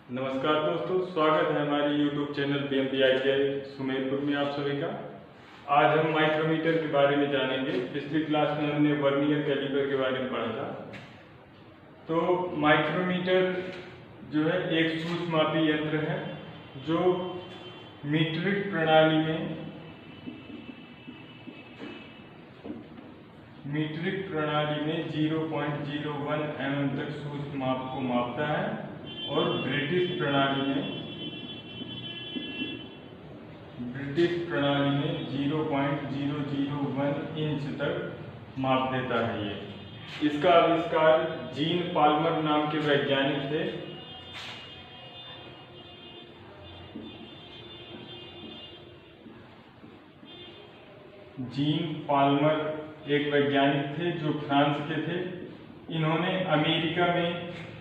नमस्कार दोस्तों, स्वागत है हमारे YouTube चैनल BMPITI सुमेरपुर में आप सभी का। आज हम माइक्रोमीटर के बारे में जानेंगे। पिछली क्लास में हमने वर्नियर कैलिपर के बारे में पढ़ा था। तो माइक्रोमीटर जो है एक सूक्ष्ममापी यंत्र है जो मीट्रिक प्रणाली में 0.01 mm तक सूक्ष्म माप को मापता है और ब्रिटिश प्रणाली में 0.001 इंच तक माप देता है। ये इसका आविष्कार जीन पाल्मर नाम के वैज्ञानिक थे। जीन पाल्मर एक वैज्ञानिक थे जो फ्रांस के थे। इन्होंने अमेरिका में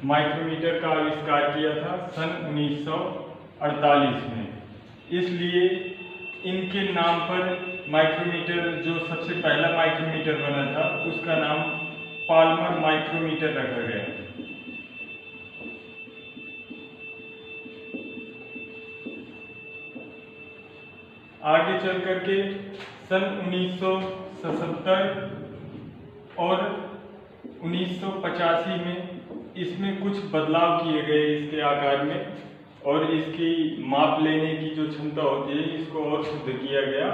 माइक्रोमीटर का आविष्कार किया था सन 1948 में। इसलिए इनके नाम पर माइक्रोमीटर, जो सबसे पहला माइक्रोमीटर बना था, उसका नाम पाल्मर माइक्रोमीटर रखा गया। आगे चल करके सन 1977 और 1985 में इसमें कुछ बदलाव किए गए इसके आकार में, और इसकी माप लेने की जो क्षमता होती है इसको और शुद्ध किया गया।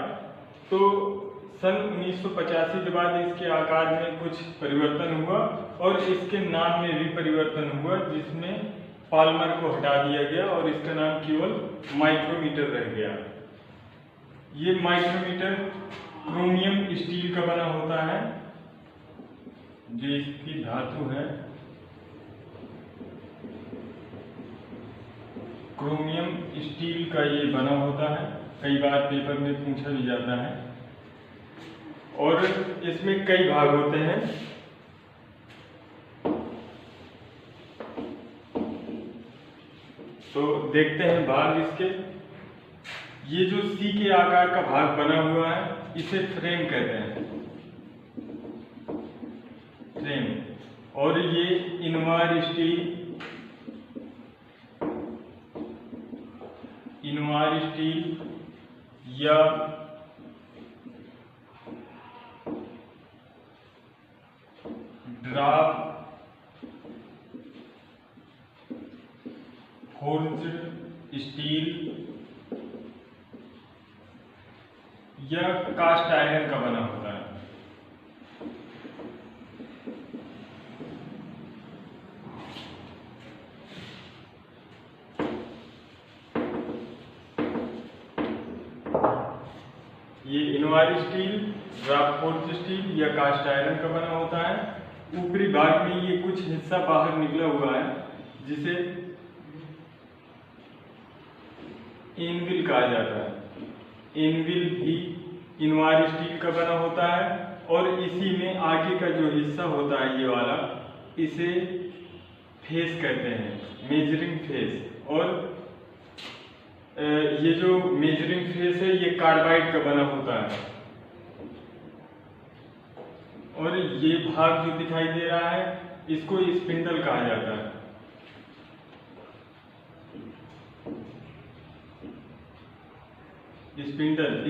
तो सन 1985 के बाद इसके आकार में कुछ परिवर्तन हुआ और इसके नाम में भी परिवर्तन हुआ, जिसमें पाल्मर को हटा दिया गया और इसका नाम केवल माइक्रोमीटर रह गया। ये माइक्रोमीटर क्रोमियम स्टील का बना होता है, जो इसकी धातु है क्रोमियम स्टील का ये बना होता है। कई बार पेपर में पूछा भी जाता है। और इसमें कई भाग होते हैं। तो देखते हैं भाग इसके। ये जो सी के आकार का भाग बना हुआ है इसे फ्रेम कहते हैं, फ्रेम। और ये इनवार स्टील या ड्राफ्ट फोर्ज्ड स्टील या कास्ट आयरन का बना होता है। ये Invar steel, draft forged steel या कास्ट आयरन का बना होता है। ऊपरी भाग में ये कुछ हिस्सा बाहर निकला हुआ है जिसे एनविल कहा जाता है। एनविल भी इनवार स्टील का बना होता है और इसी में आगे का जो हिस्सा होता है ये वाला, इसे फेस कहते हैं, मेजरिंग फेस। और ये जो मेजरिंग फेस है ये कार्बाइड का बना होता है। और ये भाग जो दिखाई दे रहा है इसको स्पिंडल कहा जाता है।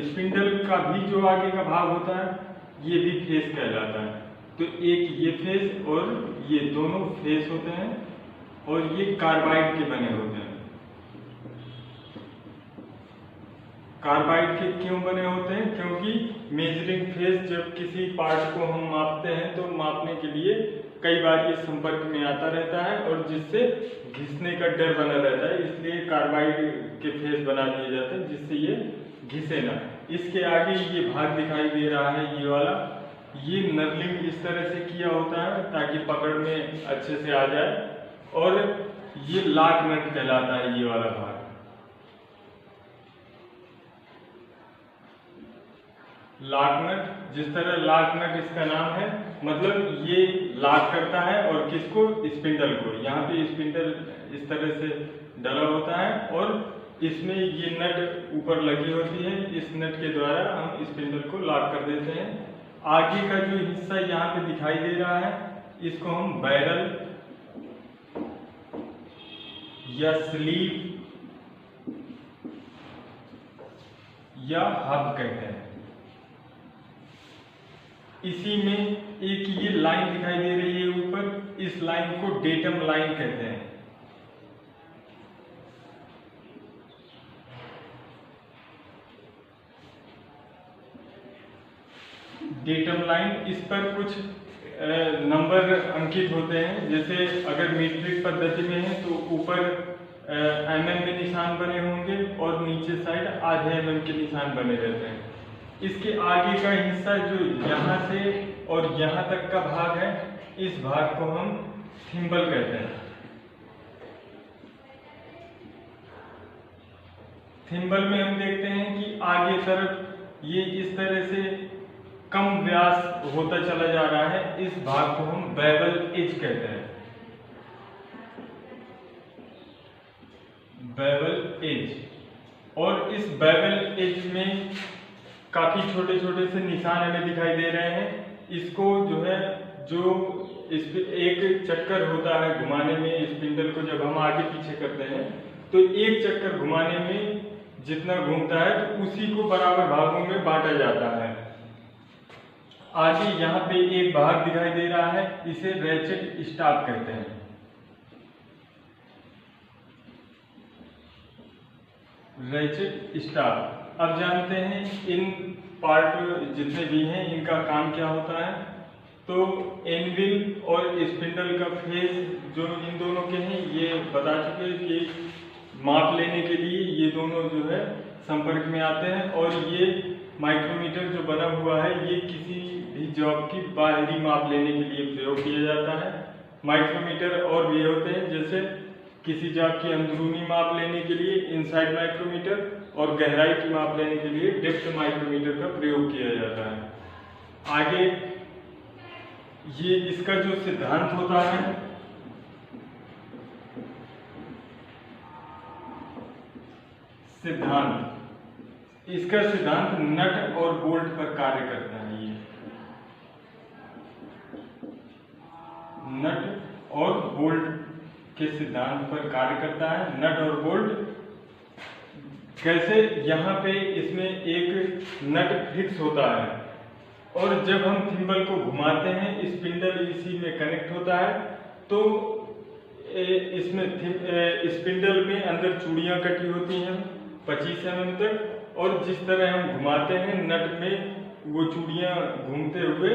स्पिंडल का भी जो आगे का भाग होता है ये भी फेस कहलाता है। तो एक ये फेस और ये दोनों फेस होते हैं और ये कार्बाइड के बने होते हैं। कार्बाइड के क्यों बने होते हैं? क्योंकि मेजरिंग फेस जब किसी पार्ट को हम मापते हैं तो मापने के लिए कई बार ये संपर्क में आता रहता है और जिससे घिसने का डर बना रहता है, इसलिए कार्बाइड के फेस बना दिए जाते हैं जिससे ये घिसे ना। इसके आगे ये भाग दिखाई दे रहा है ये वाला, ये नर्लिंग इस तरह से किया होता है ताकि पकड़ में अच्छे से आ जाए, और ये लॉक नट कहलाता है ये वाला भाग। लॉक नट, जिस तरह लॉक नट इसका नाम है, मतलब ये लॉक करता है और किसको? स्पिंडल को। यहाँ पे स्पिंडल इस तरह से डला होता है और इसमें ये नट ऊपर लगी होती है। इस नट के द्वारा हम स्पिंडल को लॉक कर देते हैं। आगे का जो हिस्सा यहाँ पे दिखाई दे रहा है इसको हम बैरल या स्लीव या हब कहते हैं। इसी में एक ये लाइन दिखाई दे रही है ऊपर, इस लाइन को डेटम लाइन कहते हैं। डेटम लाइन, इस पर कुछ नंबर अंकित होते हैं। जैसे अगर मीट्रिक पद्धति में है तो ऊपर mm में निशान बने होंगे और नीचे साइड आधे mm के निशान बने रहते हैं। इसके आगे का हिस्सा जो यहाँ से और यहाँ तक का भाग है, इस भाग को हम थिम्बल कहते हैं। थिम्बल में हम देखते हैं कि आगे तरफ ये इस तरह से कम व्यास होता चला जा रहा है। इस भाग को हम बेवल एज कहते हैं। बेवल एज, और इस बेवल एज में काफी छोटे छोटे से निशान हमें दिखाई दे रहे हैं। इसको जो है, जो इस पे एक चक्कर होता है घुमाने में, स्पिंडल को जब हम आगे पीछे करते हैं तो एक चक्कर घुमाने में जितना घूमता है तो उसी को बराबर भागों में बांटा जाता है। आगे यहाँ पे एक भाग दिखाई दे रहा है, इसे रैचेट स्टाफ कहते हैं। रैचेट स्टाफ, अब जानते हैं इन पार्ट जितने भी हैं इनका काम क्या होता है। तो एनविल और स्पिंडल का फेस जो इन दोनों के हैं ये बता चुके हैं कि माप लेने के लिए ये दोनों जो है संपर्क में आते हैं। और ये माइक्रोमीटर जो बना हुआ है ये किसी भी जॉब की बाहरी माप लेने के लिए प्रयोग किया जाता है। माइक्रोमीटर और भी होते हैं, जैसे किसी जॉब की अंदरूनी माप लेने के लिए इनसाइड माइक्रोमीटर, और गहराई की माप लेने के लिए डेप्थ माइक्रोमीटर का प्रयोग किया जाता है। आगे ये इसका जो सिद्धांत होता है, इसका सिद्धांत नट और बोल्ट पर कार्य करता है। ये नट और बोल्ट के सिद्धांत पर कार्य करता है। नट और बोल्ट कैसे, यहाँ पे इसमें एक नट फिक्स होता है और जब हम थिम्बल को घुमाते हैं स्पिंडल इसी में कनेक्ट होता है। तो इसमें स्पिंडल में अंदर चूड़ियाँ कटी होती हैं 25 mm तक, और जिस तरह हम घुमाते हैं नट में वो चूड़ियाँ घूमते हुए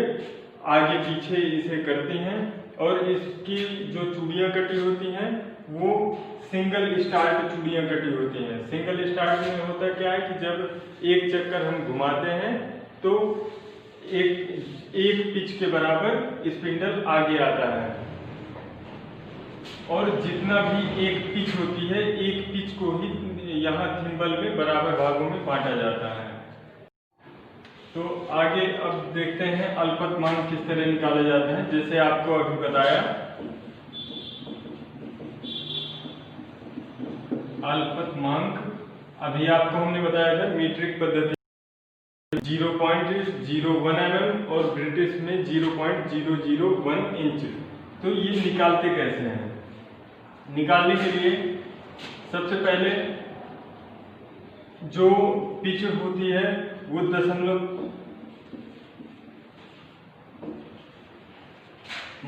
आगे पीछे इसे करती हैं। और इसकी जो चूड़ियाँ कटी होती हैं वो सिंगल स्टार्ट चूड़ियाँ कटी होती हैं। सिंगल स्टार्ट में होता क्या है कि जब एक चक्कर हम घुमाते हैं तो एक पिच के बराबर स्पिंडल आगे आता है, और जितना भी एक पिच होती है एक पिच को ही यहाँ थिम्बल में बराबर भागों में बांटा जाता है। तो आगे अब देखते हैं अल्पतमांक किस तरह निकाला जाता है। जैसे आपको अभी बताया, अल्पतमांक अभी आपको हमने बताया था मीट्रिक पद्धति 0.01 mm और ब्रिटिश में 0.001 इंच। तो ये निकालते कैसे हैं? निकालने के लिए सबसे पहले जो पिच होती है वो दशमलव,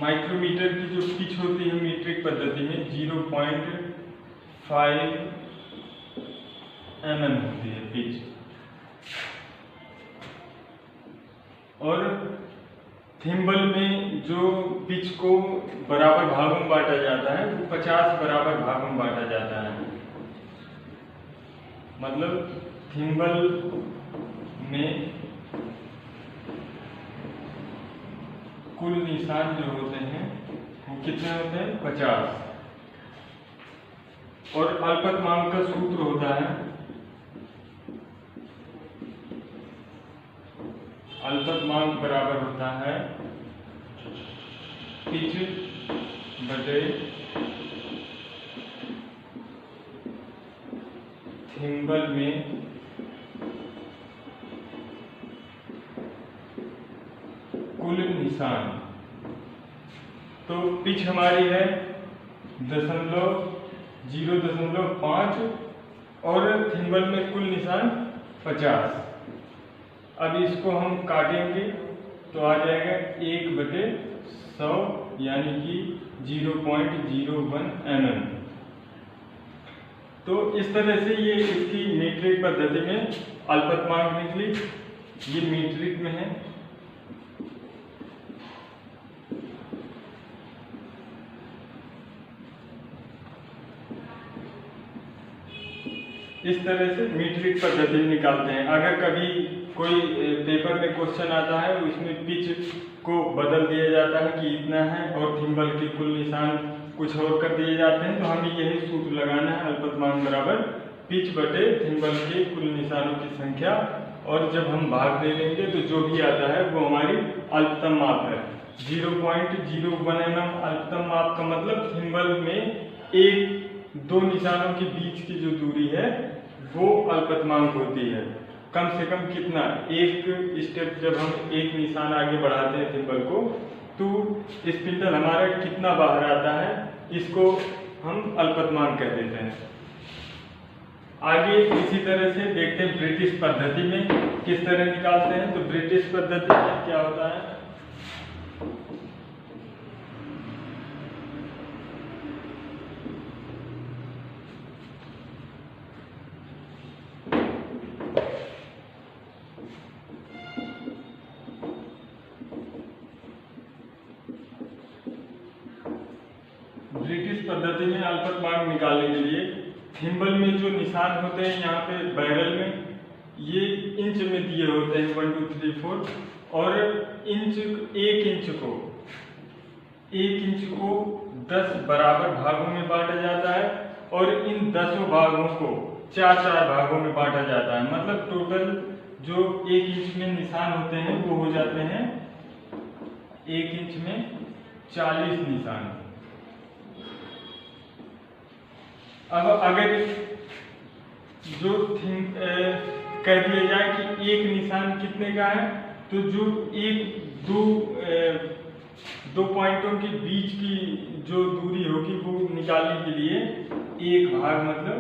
माइक्रोमीटर की जो पिच होती है मीट्रिक पद्धति में 0.5 mm होती है पिच, और थिम्बल में जो पिच को बराबर भागों में बांटा जाता है वो 50 बराबर भागों में बांटा जाता है। मतलब थिम्बल में कुल निशान जो होते हैं वो कितने होते हैं? 50। और अल्पतमांक का सूत्र होता है, अल्पतमांक बराबर होता है पिच बटे थिम्बल में कुल निशान। तो पिच हमारी है 0.001 0.5 और थिम्बल में कुल निशान 50। अब इसको हम काटेंगे तो आ जाएगा 1/100 यानी कि 0.01 mm। तो इस तरह से ये इसकी मीट्रिक पद्धति में अल्पतमांक निकली। ये मीट्रिक में है। इस तरह से मीट्रिक पद्धति निकालते हैं। अगर कभी कोई पेपर में क्वेश्चन आता है उसमें पिच को बदल दिया जाता है कि इतना है और थिम्बल के कुल निशान कुछ और कर दिए जाते हैं, तो हमें यही सूत्र लगाना है, अल्पतमांक बराबर पिच बटे थिम्बल के कुल निशानों की संख्या, और जब हम भाग दे लेंगे तो जो भी आता है वो हमारी अल्पतम माप है। 0.01 mm अल्पतम माप का मतलब थिम्बल में एक दो निशानों के बीच की जो दूरी है वो अल्पतमांक होती है। कम से कम कितना, एक स्टेप जब हम एक निशान आगे बढ़ाते हैं थिम्बल को, तो स्पिंडल हमारा कितना बाहर आता है, इसको हम अल्पतमांक कह देते हैं। आगे इसी तरह से देखते हैं ब्रिटिश पद्धति में किस तरह निकालते हैं। तो ब्रिटिश पद्धति में क्या होता है, ब्रिटिश पद्धति में अल्पतमांक निकालने के लिए थिम्बल में जो निशान होते हैं यहाँ पे बैरल में, ये इंच में दिए होते हैं 1 2 3 4, और एक इंच को 10 बराबर भागों में बांटा जाता है, और इन 10 भागों को 4 भागों में बांटा जाता है। मतलब टोटल जो 1 इंच में निशान होते हैं वो हो जाते हैं 1 इंच में 40 निशान। अब अगर जो कह दिया जाए कि एक निशान कितने का है, तो जो दो पॉइंटों के बीच की जो दूरी होगी वो निकालने के लिए एक भाग, मतलब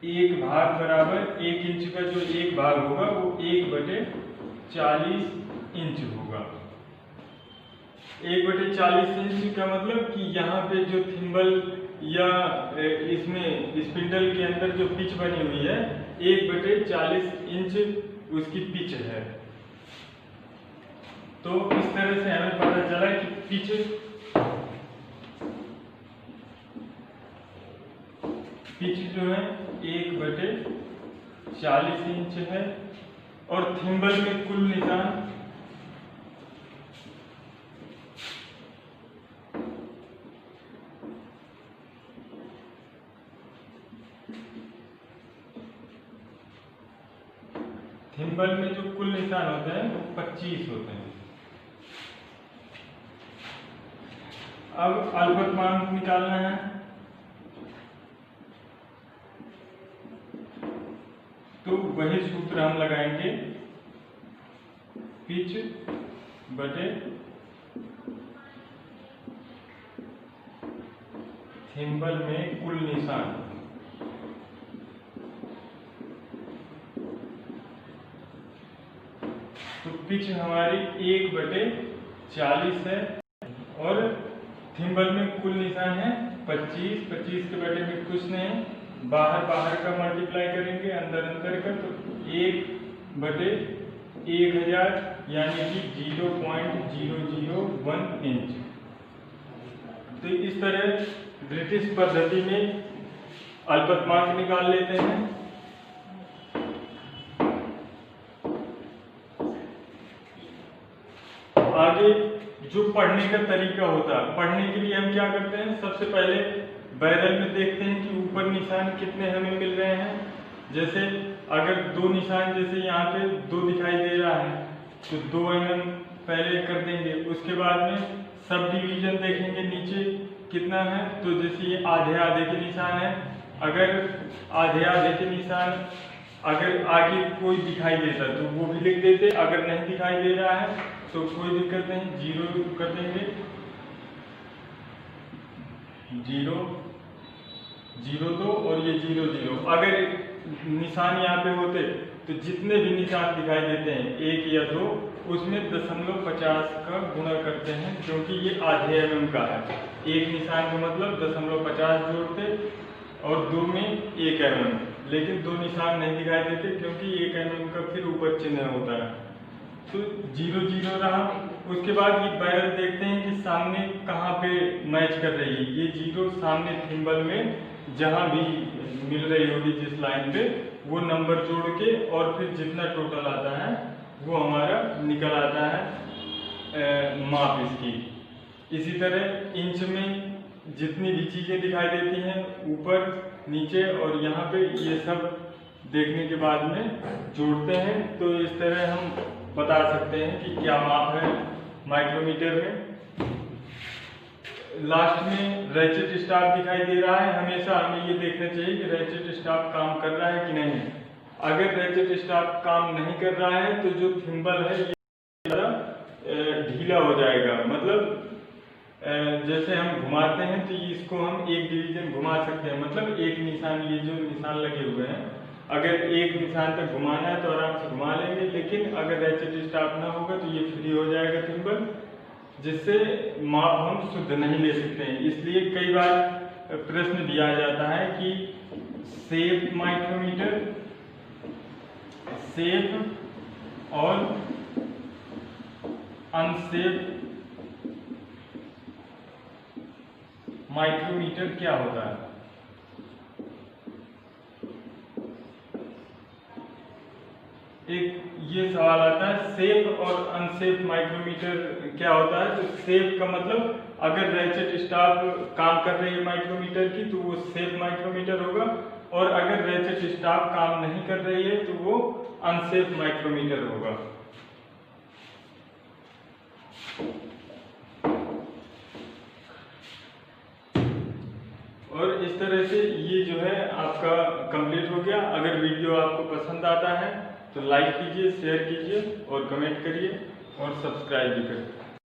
एक भाग बराबर 1 इंच का जो एक भाग होगा वो 1/40 इंच होगा। 1/40 इंच का मतलब कि यहाँ पे जो थिम्बल या इसमें स्पिंडल के अंदर जो पिच बनी हुई है 1/40 इंच उसकी पिच है। तो इस तरह से हमें पता चला कि पिच जो है 1/40 इंच है, और थिम्बल में कुल निशान थिम्बल में जो कुल निशान होते हैं वो 25 होते हैं। अब अल्पतमांक निकालना है। तो वही सूत्र हम लगाएंगे, पिच बटे थिम्बल में कुल निशान। तो पिच हमारी 1/40 है, और थिम्बल में कुल निशान है 25। 25 के बटे में कुछ नहीं, बाहर का मल्टीप्लाई करेंगे, अंदर का, तो 1/1000 यानी कि 0.001 इंच। तो इस तरह ब्रिटिश पद्धति में अल्पतमांक निकाल लेते हैं। आगे जो पढ़ने का तरीका होता है, पढ़ने के लिए हम क्या करते हैं, सबसे पहले बैरल में देखते हैं कि ऊपर निशान कितने हमें मिल रहे हैं। जैसे अगर दो निशान, जैसे यहाँ पे 2 दिखाई दे रहा है तो 2 mm पहले कर देंगे। उसके बाद में सब डिवीजन देखेंगे नीचे कितना है, तो जैसे ये आधे के निशान है, अगर आधे के निशान अगर आगे कोई दिखाई देता तो वो भी लिख देते, अगर नहीं दिखाई दे रहा है तो कोई दिक्कत नहीं, 0 कर देंगे, 0 0.2 और ये 0.0। अगर निशान यहाँ पे होते तो जितने भी निशान दिखाई देते हैं 1 या 2 उसमें 0.50 का गुणा करते हैं, क्योंकि ये आधे mm का है। एक निशान का मतलब 0.50 जोड़ते और 2 में 1 mm, लेकिन 2 निशान नहीं दिखाई देते क्योंकि 1 mm का फिर ऊपर चिन्ह होता है। तो 0.0 रहा। उसके बाद ये बैरल देखते हैं कि सामने कहाँ पे मैच कर रही है। ये 0 सामने थिम्बल में जहाँ भी मिल रही होगी जिस लाइन पे, वो नंबर जोड़ के और फिर जितना टोटल आता है वो हमारा निकल आता है माप इसकी। इसी तरह इंच में जितनी भी चीज़ें दिखाई देती हैं ऊपर नीचे और यहाँ पे, ये सब देखने के बाद में जोड़ते हैं। तो इस तरह हम बता सकते हैं कि क्या माप है माइक्रोमीटर में। लास्ट में रैचेट स्टाफ दिखाई दे रहा है। हमेशा हमें ये देखना चाहिए कि रैचेट स्टाफ काम कर रहा है कि नहीं। अगर रैचेट स्टाफ काम नहीं कर रहा है तो जो थिम्बल है ये ढीला हो जाएगा। मतलब जैसे हम घुमाते हैं तो इसको हम एक डिवीजन घुमा सकते हैं, मतलब एक निशान, ये जो निशान लगे हुए हैं, अगर एक निशान तक घुमाना है तो आराम से घुमा लेंगे। लेकिन अगर रैचेट स्टाफ ना होगा तो ये फ्री हो जाएगा थिम्बल, जिससे माप हम शुद्ध नहीं ले सकते हैं। इसलिए कई बार प्रश्न दिया जाता है कि सेफ माइक्रोमीटर, सेफ और अनसेफ माइक्रोमीटर क्या होता है। एक ये सवाल आता है सेफ और अनसेफ माइक्रोमीटर क्या होता है। तो सेफ का मतलब अगर रैचेट स्टाफ काम कर रही है माइक्रोमीटर की तो वो सेफ माइक्रोमीटर होगा, और अगर रैचेट स्टाफ काम नहीं कर रही है तो वो अनसेफ माइक्रोमीटर होगा। और इस तरह से ये जो है आपका कंप्लीट हो गया। अगर वीडियो आपको पसंद आता है तो लाइक कीजिए, शेयर कीजिए और कमेंट करिए और सब्सक्राइब भी करिए।